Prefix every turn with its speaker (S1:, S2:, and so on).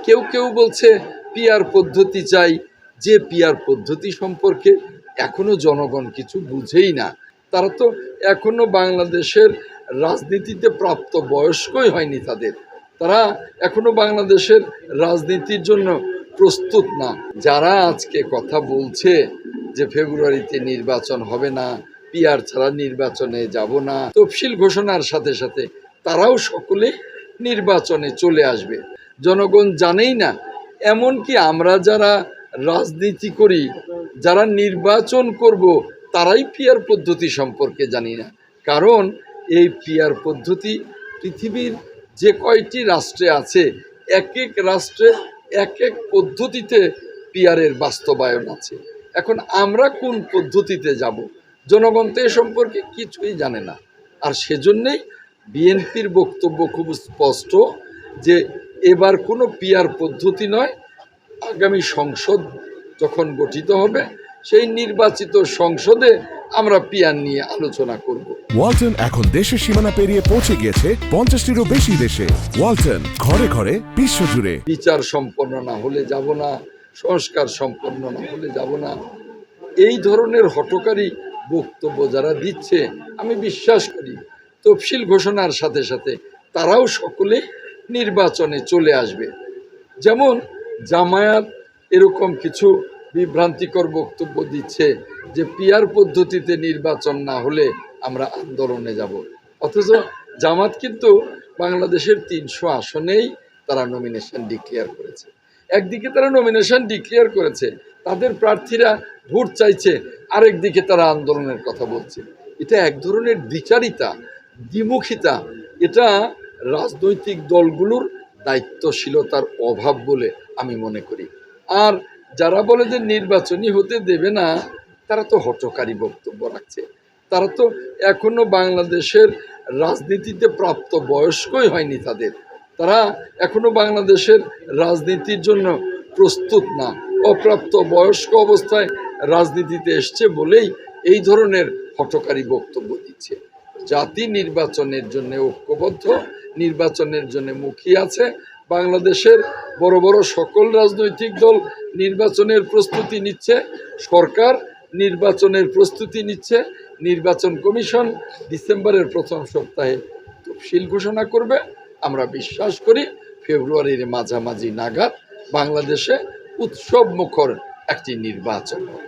S1: কেউ কেউ বলছে পিআর পদ্ধতি চাই, যে পিআর পদ্ধতি সম্পর্কে এখনো জনগণ কিছু বুঝেই না। তারা তো এখনো বাংলাদেশের রাজনীতিতে প্রাপ্ত বয়স্কই হয়নি তাদের, তারা এখনো বাংলাদেশের রাজনীতির জন্য প্রস্তুত না। যারা আজকে কথা বলছে যে ফেব্রুয়ারিতে নির্বাচন হবে না, পিআর ছাড়া নির্বাচনে যাব না, তফসিল ঘোষণার সাথে সাথে তারাও সকলে নির্বাচনে চলে আসবে। জনগণ জানেই না, এমনকি আমরা যারা রাজনীতি করি, যারা নির্বাচন করব, তারাই পিআর পদ্ধতি সম্পর্কে জানি না। কারণ এই পিআর পদ্ধতি পৃথিবীর যে কয়টি রাষ্ট্রে আছে, এক এক রাষ্ট্রে এক এক পদ্ধতিতে পিআরের বাস্তবায়ন আছে। এখন আমরা কোন পদ্ধতিতে যাব, জনগণ তো এ সম্পর্কে কিছুই জানে না। আর সেজন্যেই বিএনপির বক্তব্য খুব স্পষ্ট যে এবার কোনো পিআর পদ্ধতি নয়, আগামী সংসদ যখন গঠিত হবে সেই নির্বাচিত সংসদে আমরা পিআর নিয়ে আলোচনা করব।
S2: ওয়ালটন এখন দেশের সীমানা পেরিয়ে পৌঁছে গিয়েছে 50টিরও বেশি দেশে। ওয়ালটন, ঘরে ঘরে বিশ্বজুড়ে।
S1: বিচার সম্পন্ন না হলে যাব না, সংস্কার সম্পন্ন না হলে যাব না, এই ধরনের হঠকারী বক্তব্য যারা দিচ্ছে, আমি বিশ্বাস করি তফসিল ঘোষণার সাথে সাথে তারাও সকলে নির্বাচনে চলে আসবে। যেমন জামায়াত এরকম কিছু বিভ্রান্তিকর বক্তব্য দিচ্ছে যে পিআর পদ্ধতিতে নির্বাচন না হলে আমরা আন্দোলনে যাব, অথচ জামাত কিন্তু বাংলাদেশের 300 আসনেই তারা নমিনেশন ডিক্লেয়ার করেছে। একদিকে তারা নমিনেশন ডিক্লেয়ার করেছে, তাদের প্রার্থীরা ভোট চাইছে, আরেক দিকে তারা আন্দোলনের কথা বলছে। এটা এক ধরনের দ্বিচারিতা, দ্বিমুখিতা। এটা রাজনৈতিক দলগুলোর দায়িত্বশীলতার অভাব বলে আমি মনে করি। আর যারা বলে যে নির্বাচনী হতে দেবে না, তারা তো হঠকারী বক্তব্য রাখছে। তারা তো এখনো বাংলাদেশের রাজনীতিতে প্রাপ্ত বয়স্কই হয়নি তাদের, তারা এখনো বাংলাদেশের রাজনীতির জন্য প্রস্তুত না। অপ্রাপ্ত বয়স্ক অবস্থায় রাজনীতিতে এসছে বলেই এই ধরনের হঠকারী বক্তব্য দিচ্ছে। জাতি নির্বাচনের জন্য ঐক্যবদ্ধ, নির্বাচনের জন্য মুখিয়ে আছে। বাংলাদেশের বড় বড় সকল রাজনৈতিক দল নির্বাচনের প্রস্তুতি নিচ্ছে, সরকার নির্বাচনের প্রস্তুতি নিচ্ছে। নির্বাচন কমিশন ডিসেম্বরের প্রথম সপ্তাহে তফসিল ঘোষণা করবে। আমরা বিশ্বাস করি ফেব্রুয়ারির মাঝামাঝি নাগাদ বাংলাদেশে উৎসব মুখর একটি নির্বাচন হবে।